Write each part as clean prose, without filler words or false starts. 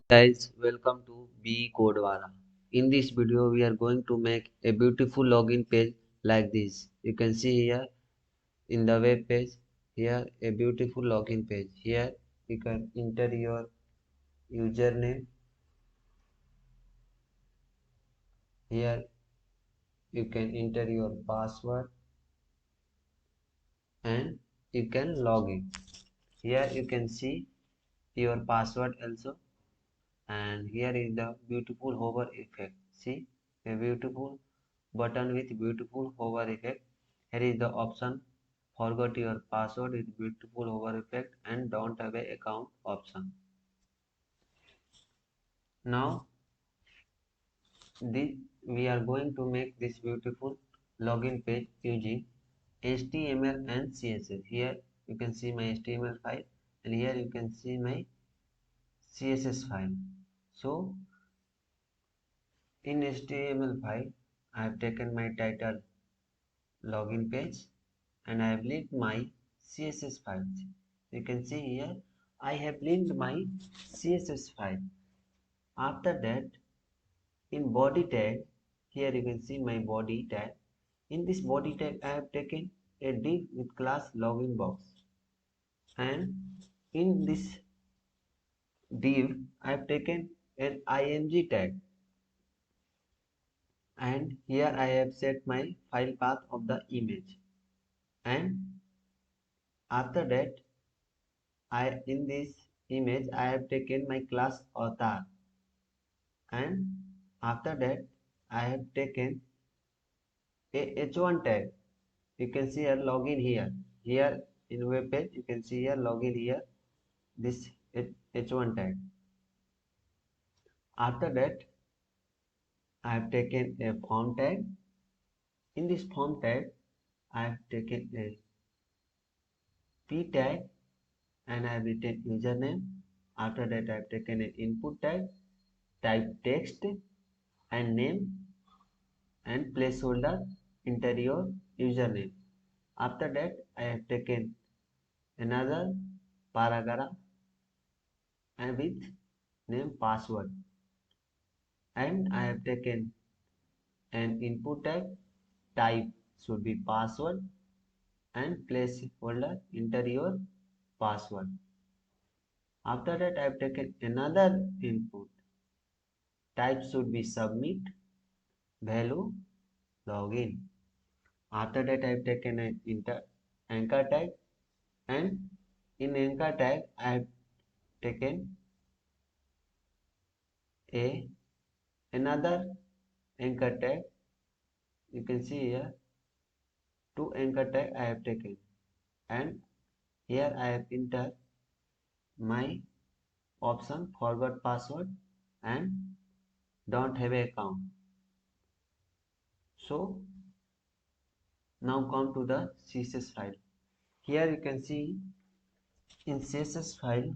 Guys, welcome to BE Codewala. In this video, we are going to make a beautiful login page like this. You can see here in the web page, here a beautiful login page. Here you can enter your username. Here you can enter your password and you can log in. Here you can see your password also, and here is the beautiful hover effect. See a beautiful button with beautiful hover effect. Here is the option forgot your password with beautiful hover effect and don't have a account option. Now we are going to make this beautiful login page using HTML and CSS. Here you can see my HTML file and here you can see my CSS file. So in HTML file I have taken my title login page and I have linked my CSS files. You can see here I have linked my CSS file. After that, in body tag, here you can see my body tag. In this body tag I have taken a div with class login box, and in this div I have taken an img tag, and here I have set my file path of the image. And after that, in this image I have taken my class avatar, and after that I have taken a h1 tag. You can see here login here in web page. You can see here login here, this h1 tag. After that I have taken a form tag. In this form tag I have taken a p tag and I have written username. After that I have taken an input tag, type text and name, and placeholder enter your username. After that I have taken another paragraph and with name password, and I have taken an input tag, type should be password, and placeholder enter your password. After that I have taken another input, type should be submit, value login. After that I have taken an anchor tag, and in anchor tag I have taken a another anchor tag. You can see here two anchor tag I have taken, and here I have entered my option forgot password and don't have an account. So now come to the CSS file. Here you can see in CSS file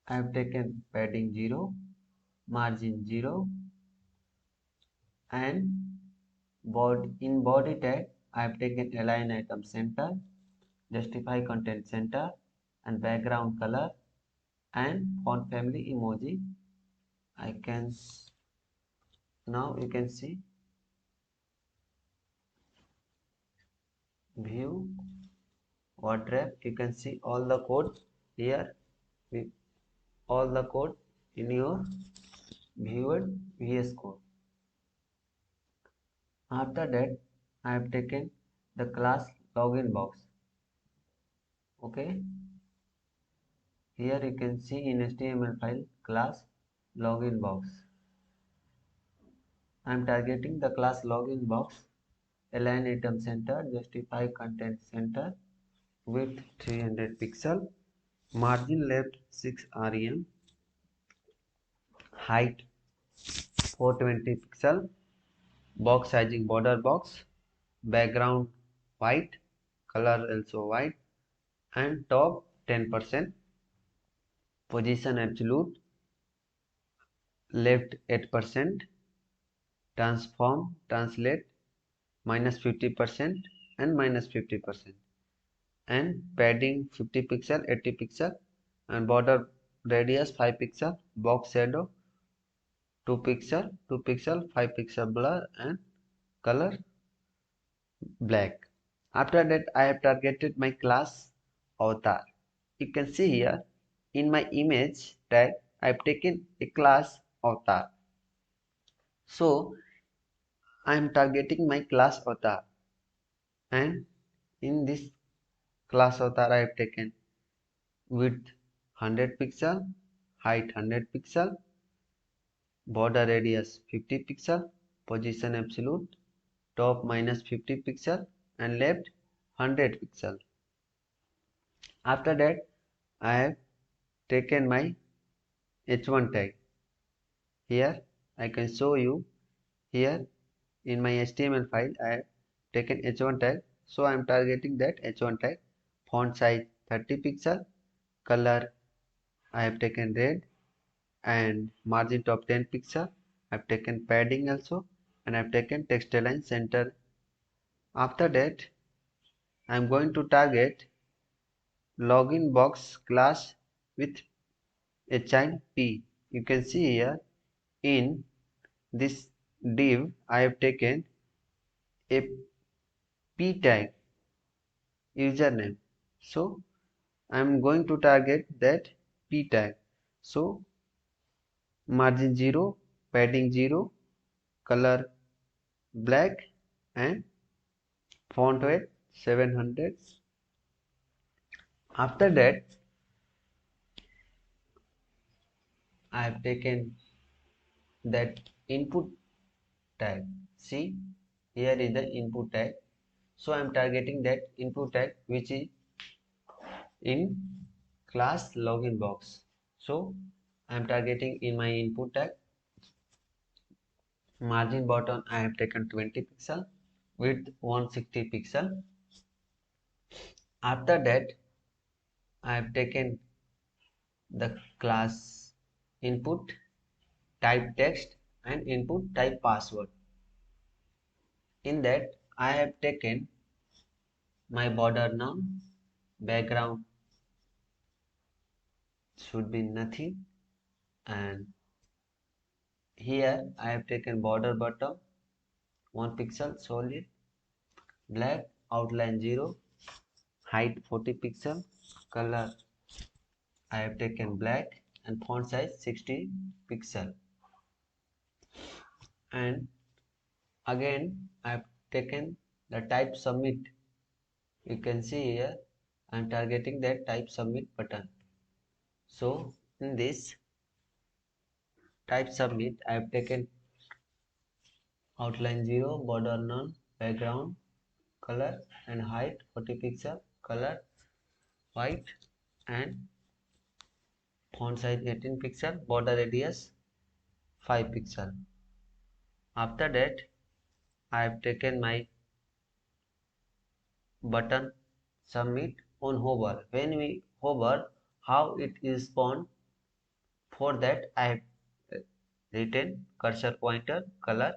I have taken padding 0, margin 0, and in body tag I have taken align item center, justify content center, and background color, and font family emoji. I can now you can see view wardrobe. You can see all the code here with all the code in your viewed VS Code. After that I have taken the class login box. Okay, here you can see in HTML file class login box. I am targeting the class login box, align item center, justify content center, width 300 pixel, margin left 6 rem, height 420 pixel, box sizing border box, background white, color also white, and top 10%, position absolute, left 8%, transform translate minus 50% and minus 50%. and padding 50 pixel, 80 pixel, and border radius 5 pixel, box shadow 2 pixel, 2 pixel, 5 pixel blur, and color black. After that, I have targeted my class avatar. You can see here in my image tag, I have taken a class avatar. So I am targeting my class avatar, and in this class avatar I have taken width 100 pixel, height 100 pixel, border radius 50 pixel, position absolute, top minus 50 pixel, and left 100 pixel. After that, I have taken my h1 tag. Here I can show you. Here in my HTML file I have taken h1 tag, so I am targeting that h1 tag. Font size 30 pixel, color I have taken red, and margin top 10 pixel. I have taken padding also, and I have taken text align center. After that, I am going to target login box class with a child p. You can see here in this div I have taken a p tag username, so I am going to target that p tag. So margin 0, padding 0, color black, and font weight 700. After that, I have taken that input tag. See, here is the input tag. So I am targeting that input tag which is in class login box. So I am targeting in my input tag. Margin bottom I have taken 20 pixel, width 160 pixel. After that, I have taken the class input type text and input type password. In that, I have taken my border none, background should be nothing, and here I have taken border bottom 1 pixel solid, black, outline 0, height 40 pixel, color I have taken black, and font size 60 pixel. And again I have taken the type submit. You can see here I am targeting that type submit button. So in this type submit I have taken outline 0, border none, background color and height 40 pixel, color white, and font size 18 pixel, border radius 5 pixel. After that, I have taken my button submit on hover. When we hover, how it is spawned, for that I have written cursor pointer color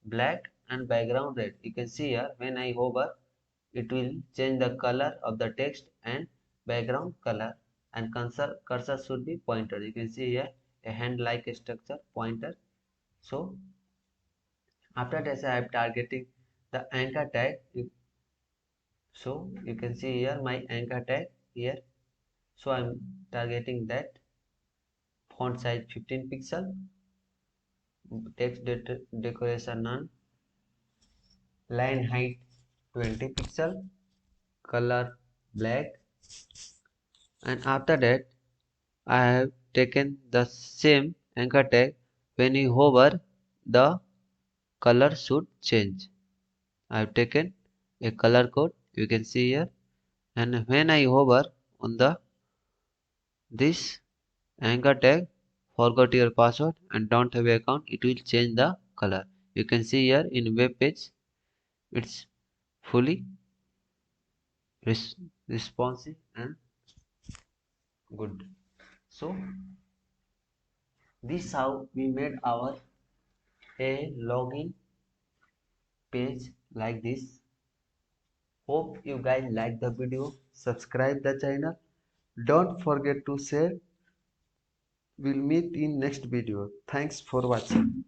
black and background red. You can see here when I hover, it will change the color of the text and background color, and cursor should be pointer. You can see here a hand like structure pointer. So after that I am targeting the anchor tag. So you can see here my anchor tag here. So I am targeting that. Font size 15 pixel, text decoration none, line height 20 pixel, color black, and after that I have taken the same anchor tag. When you hover, the color should change. I have taken a color code, you can see here, and when I hover on the this anchor tag, forgot your password and don't have account, it will change the color. You can see here in web page it's fully res responsive and good. So this how we made our a login page like this. Hope you guys like the video. Subscribe the channel. Don't forget to share. We'll meet in next video. Thanks for watching.